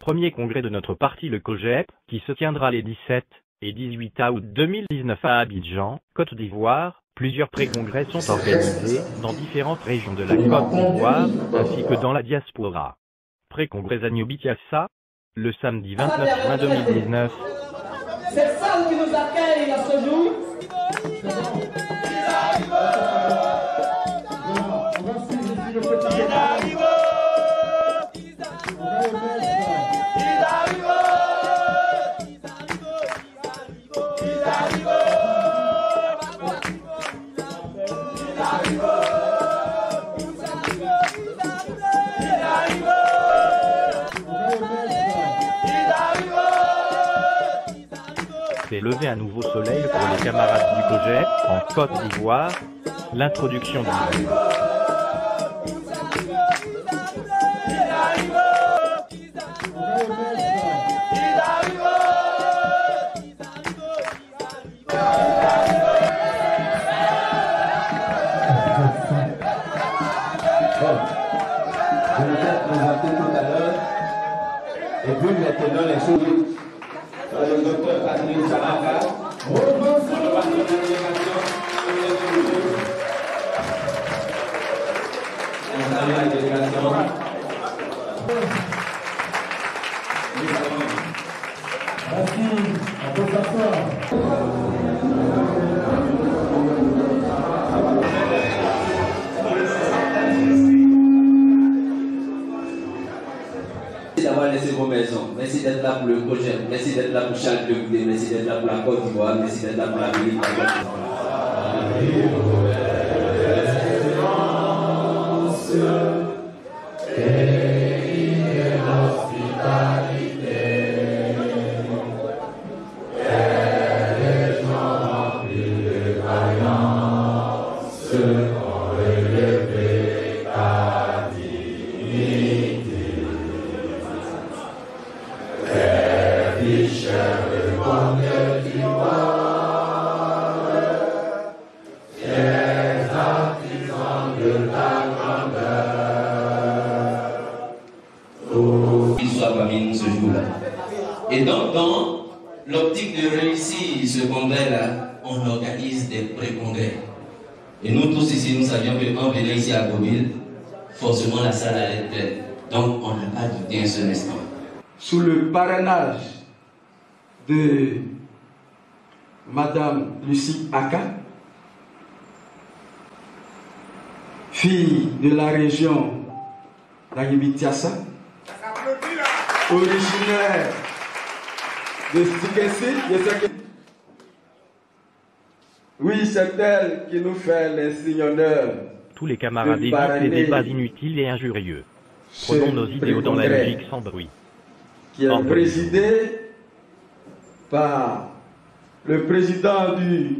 premier congrès de notre parti le COGEP, qui se tiendra les 17 et 18 août 2019 à Abidjan, Côte d'Ivoire. Plusieurs pré-congrès sont organisés dans différentes régions de la Côte d'Ivoire, ainsi que dans la diaspora. Pré-congrès à Niobi-Tiassa, le samedi 29 juin 2019. Cette salle qui nous accueille à ce jour. C'est lever un nouveau soleil pour les camarades du COGEP en Côte d'Ivoire. L'introduction du Je vais être présenté tout à l'heure. Et puis maintenant les choses. Le docteur Patrick Saraka. La délégation. Merci. On peut s'asseoir. D'avoir laissé vos maisons. Merci d'être là pour le projet. Merci d'être là pour Charles de Goudé. Merci d'être là pour la Côte d'Ivoire. Merci d'être là pour la ville. Et donc, dans l'optique de réussir ce congrès-là, on organise des pré-congrès. Et nous tous ici, nous savions que quand on venait ici à Gomil, forcément la salle allait être pleine. Donc, on n'a pas douté un seul instant. Sous le parrainage de Madame Lucie Aka, fille de la région d'Agibitiassa, originaire de Stikessi. Oui, c'est elle qui nous fait les signes honneurs. Tous les camarades évitent les débats inutiles et injurieux. Prenons nos idéaux dans la logique sans bruit. Qui est présidé par le président du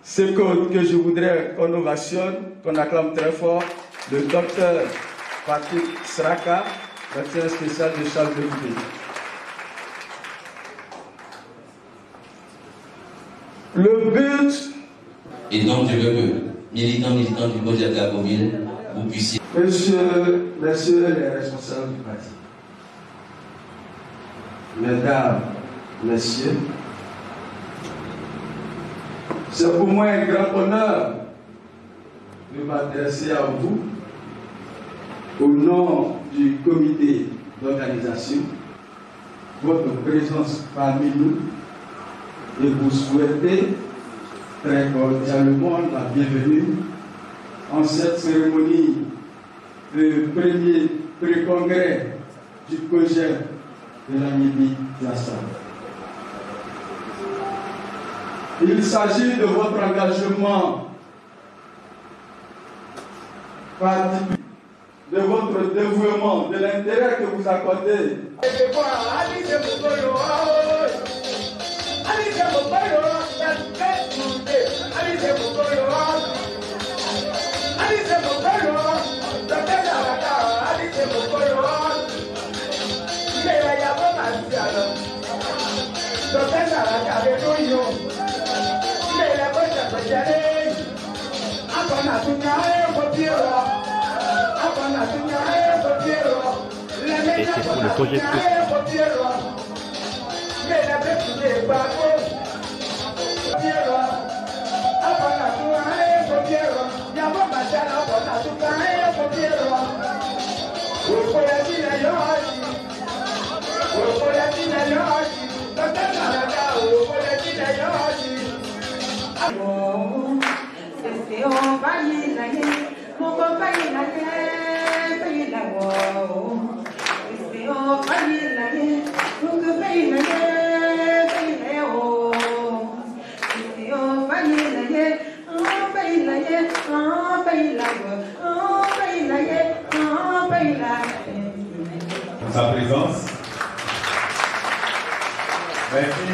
SECO que je voudrais qu'on ovationne, qu'on acclame très fort, le docteur Patrick Saraka, médecin spécial de Charles de Goudé. Le but. Et donc, je veux que, militants du projet de la commune, vous puissiez. Messieurs les responsables du parti, mesdames, messieurs, c'est pour moi un grand honneur de m'adresser à vous au nom du comité d'organisation, votre présence parmi nous et vous souhaiter très cordialement la bienvenue en cette cérémonie de premier pré-congrès du COGEP de la Namibie-Tiassa. Il s'agit de votre engagement particulier, de votre dévouement, de l'intérêt que vous accordez. Et c'est pour le projet de sa présence. Merci.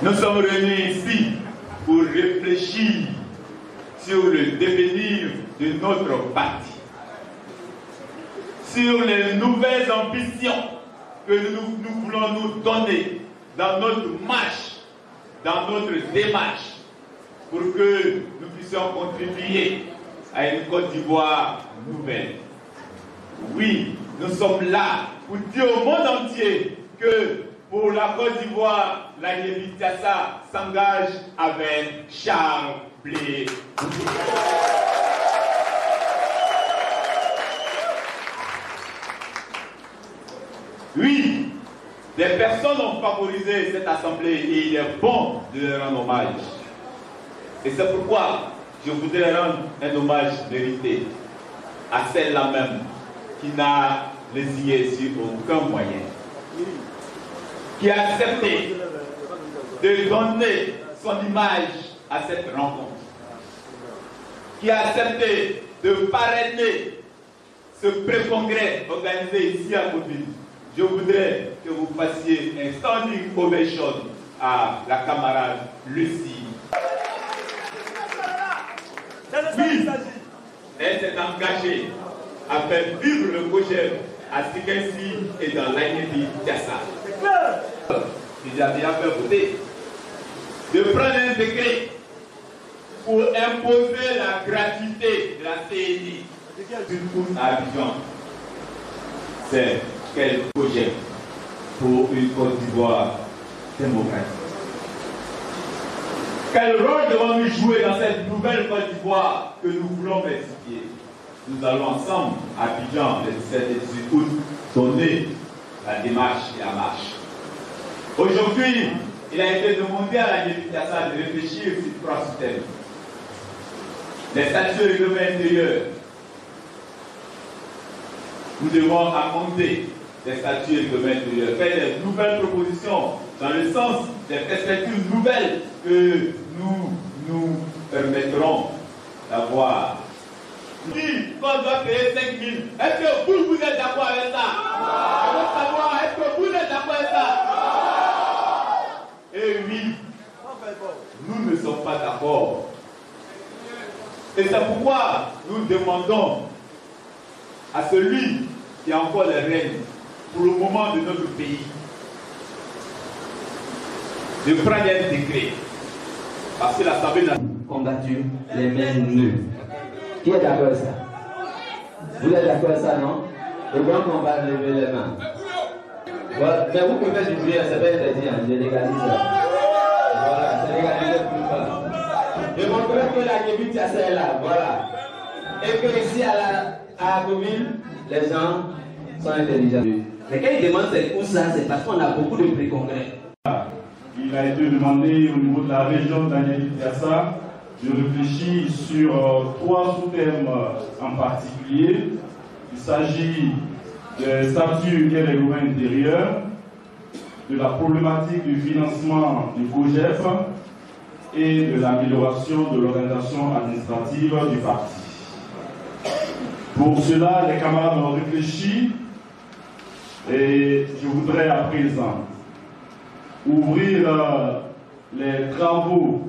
Nous sommes réunis ici pour réfléchir sur le devenir de notre parti, sur les nouvelles ambitions que nous voulons nous donner dans notre marche, dans notre démarche, pour que nous puissions contribuer à une Côte d'Ivoire nouvelle. Oui, nous sommes là pour dire au monde entier que pour la Côte d'Ivoire, la Yébi-Tiassa s'engage avec Charles Blé. Oui, des personnes ont favorisé cette assemblée et il est bon de leur rendre hommage. Et c'est pourquoi je voudrais rendre un hommage mérité à celle-là même qui n'a lésiné sur aucun moyen, qui a accepté de donner son image à cette rencontre, qui a accepté de parrainer ce pré-congrès organisé ici à Mobile. Je voudrais que vous fassiez un standing ovation à la camarade Lucie. Oui, elle s'est engagée à faire vivre le projet à Sikensi et dans l'Aïnebi-Tiassa. Il a bien fait voter de prendre un décret pour imposer la gratuité de la CNI à Abidjan. C'est quel projet pour une Côte d'Ivoire démocratique? Quel rôle devons-nous jouer dans cette nouvelle Côte d'Ivoire que nous voulons multiplier? Nous allons ensemble à Abidjan le 17 et 18 août donner la démarche et la marche. Aujourd'hui, il a été demandé à la Yébi-Tiassa de réfléchir sur 3 systèmes. Les statuts et règlements intérieurs. Nous devons amender les statuts et règlements intérieurs, faire des nouvelles propositions dans le sens des perspectives nouvelles que nous permettront d'avoir. Si on doit payer 5 000, est-ce que vous êtes d'accord avec ça? Je veux savoir, est-ce que vous êtes d'accord avec ça? Et oui, nous ne sommes pas d'accord. Et c'est pourquoi nous demandons à celui qui a encore les rênes pour le moment de notre pays de prendre un décret. Parce que l'Assemblée n'a combattu les mains nues. Qui est d'accord avec ça? Vous êtes d'accord avec ça, non? Et donc on va lever les mains. Voilà. Mais vous pouvez du bruit, c'est pas interdit, hein. Je légalise ça. Voilà, c'est légalisé plus tard. Je montrerai que la Yébi-Tiassa est là, voilà. Et que ici à Gomil, les gens sont intelligents. Mais quand ils demandent où ça, c'est parce qu'on a beaucoup de pré-congrès. Il a été demandé au niveau de la région d'Agnès-Tiassa de réfléchir sur 3 sous-thèmes en particulier. Il s'agit des statuts et règlements intérieurs, de la problématique du financement du COGEF et de l'amélioration de l'organisation administrative du parti. Pour cela, les camarades ont réfléchi et je voudrais à présent ouvrir les travaux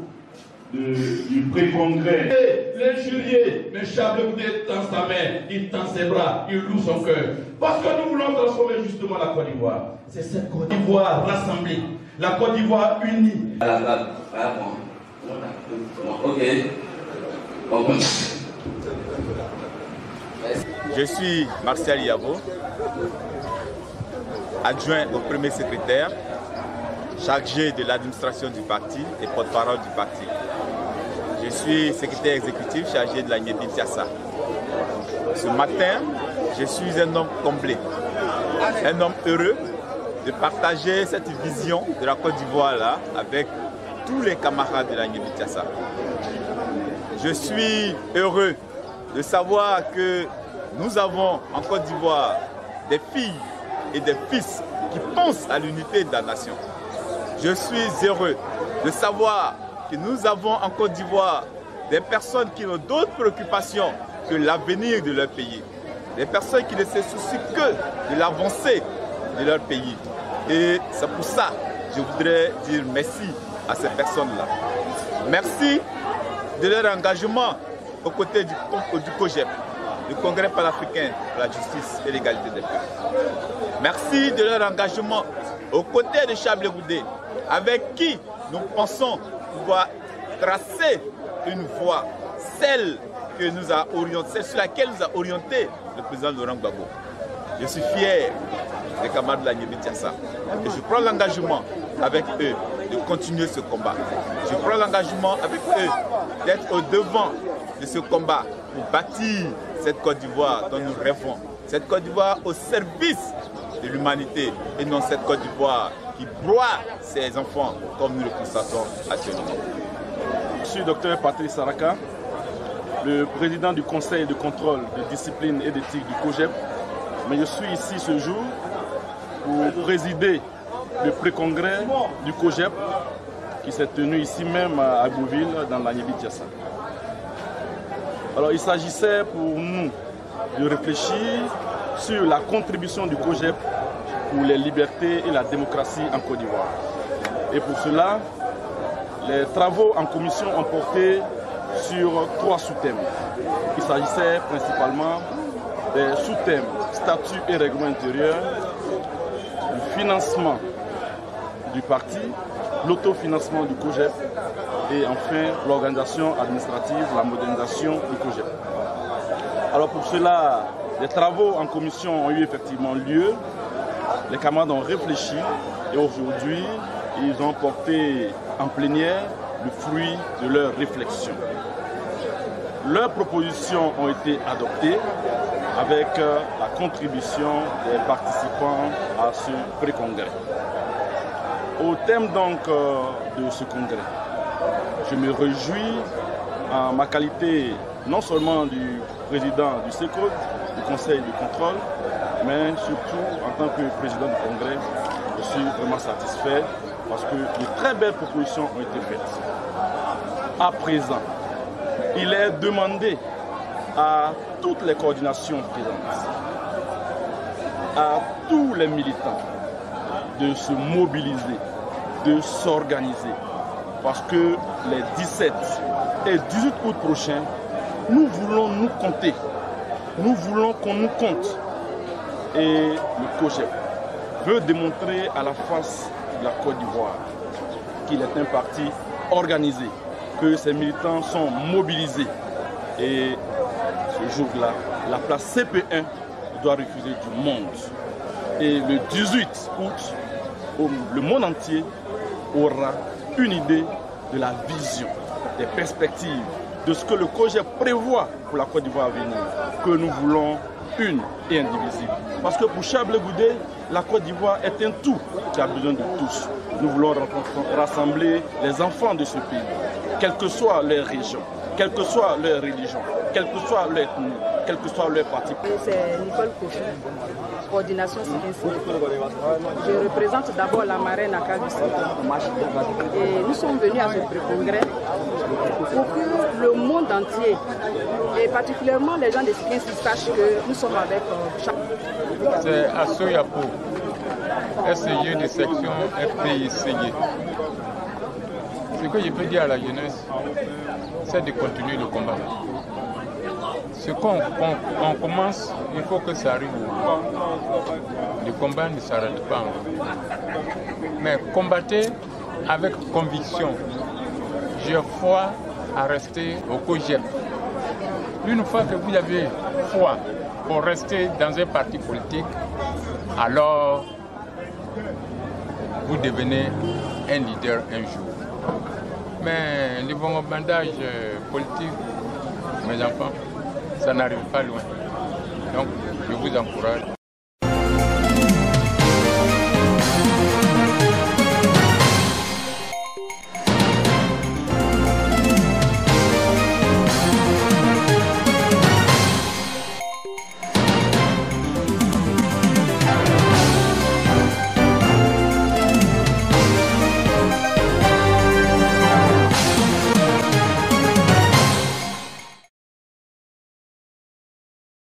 du pré-congrès. L'injurié, mais Charles Blé tend sa main, il tend ses bras, il loue son cœur. Parce que nous voulons transformer justement la Côte d'Ivoire. C'est cette Côte d'Ivoire rassemblée, la Côte d'Ivoire unie. Ok. On continue. Je suis Martial Yabo, adjoint au premier secrétaire, chargé de l'administration du parti et porte-parole du parti. Je suis secrétaire exécutif chargé de la Nyébi-Tiassa. Ce matin, je suis un homme comblé, un homme heureux de partager cette vision de la Côte d'Ivoire là avec tous les camarades de la Nyébi-Tiassa. Je suis heureux de savoir que nous avons en Côte d'Ivoire des filles et des fils qui pensent à l'unité de la nation. Je suis heureux de savoir que nous avons en Côte d'Ivoire des personnes qui n'ont d'autres préoccupations que l'avenir de leur pays. Des personnes qui ne se soucient que de l'avancée de leur pays. Et c'est pour ça que je voudrais dire merci à ces personnes-là. Merci de leur engagement aux côtés du COGEP, du Congrès panafricain pour la justice et l'égalité des peuples. Merci de leur engagement aux côtés de Chablé Goudé, avec qui nous pensons pouvoir tracer une voie, celle sur laquelle nous a orienté le président Laurent Gbagbo. Je suis fier des camarades de la Nyébi-Tiassa et je prends l'engagement avec eux de continuer ce combat. Je prends l'engagement avec eux d'être au devant de ce combat pour bâtir cette Côte d'Ivoire dont nous rêvons. Cette Côte d'Ivoire au service de l'humanité et non cette Côte d'Ivoire qui broie ses enfants comme nous le constatons actuellement. Je suis Dr Patrick Saraka, le président du conseil de contrôle de discipline et d'éthique du COGEP, mais je suis ici ce jour pour présider le pré-congrès du COGEP qui s'est tenu ici même à Bouville dans la Nyébi-Tiassa. Alors il s'agissait pour nous de réfléchir sur la contribution du COGEP pour les libertés et la démocratie en Côte d'Ivoire. Et pour cela, les travaux en commission ont porté sur 3 sous-thèmes. Il s'agissait principalement des sous-thèmes statut et règlement intérieur, le financement du parti, l'autofinancement du COGEP et enfin l'organisation administrative, la modernisation du COGEP. Alors pour cela, les travaux en commission ont eu effectivement lieu, les camarades ont réfléchi et aujourd'hui ils ont porté en plénière le fruit de leurs réflexions. Leurs propositions ont été adoptées avec la contribution des participants à ce pré-congrès. Au thème donc de ce congrès, je me réjouis en ma qualité non seulement du président du CECOD, du conseil de contrôle, mais surtout en tant que président du congrès, je suis vraiment satisfait parce que de très belles propositions ont été faites. À présent, il est demandé à toutes les coordinations présentes, à tous les militants de se mobiliser, de s'organiser. Parce que les 17 et 18 août prochains, nous voulons nous compter. Nous voulons qu'on nous compte. Et le COGEP veut démontrer à la face de la Côte d'Ivoire qu'il est un parti organisé, que ses militants sont mobilisés. Et ce jour-là, la place CP1 doit refuser du monde. Et le 18 août, le monde entier aura une idée de la vision, des perspectives, de ce que le COGEP prévoit pour la Côte d'Ivoire à venir, que nous voulons une et indivisible. Parce que pour Chablé Goudé, la Côte d'Ivoire est un tout qui a besoin de tous. Nous voulons rassembler les enfants de ce pays, quelle que soit leur région, quelle que soit leur religion, quelle que soit leur ethnie, quel que soit leur parti. C'est Nicole Kofi, coordination CNC. Je représente d'abord la marraine à Kalusi. Et nous sommes venus à ce pré-congrès pour que le monde entier, et particulièrement les gens de Sikensi, sachent que nous sommes avec chaque. C'est Assoyapo, SCG de section FPICG. Ce que je peux dire à la jeunesse, c'est de continuer le combat. Ce qu'on commence, il faut que ça arrive au bout. Le combat ne s'arrête pas. Mais combattez avec conviction. J'ai foi à rester au COGEP. Une fois que vous avez foi pour rester dans un parti politique, alors vous devenez un leader un jour. Mais le vagabondage politique, mes enfants, ça n'arrive pas loin. Donc, je vous encourage.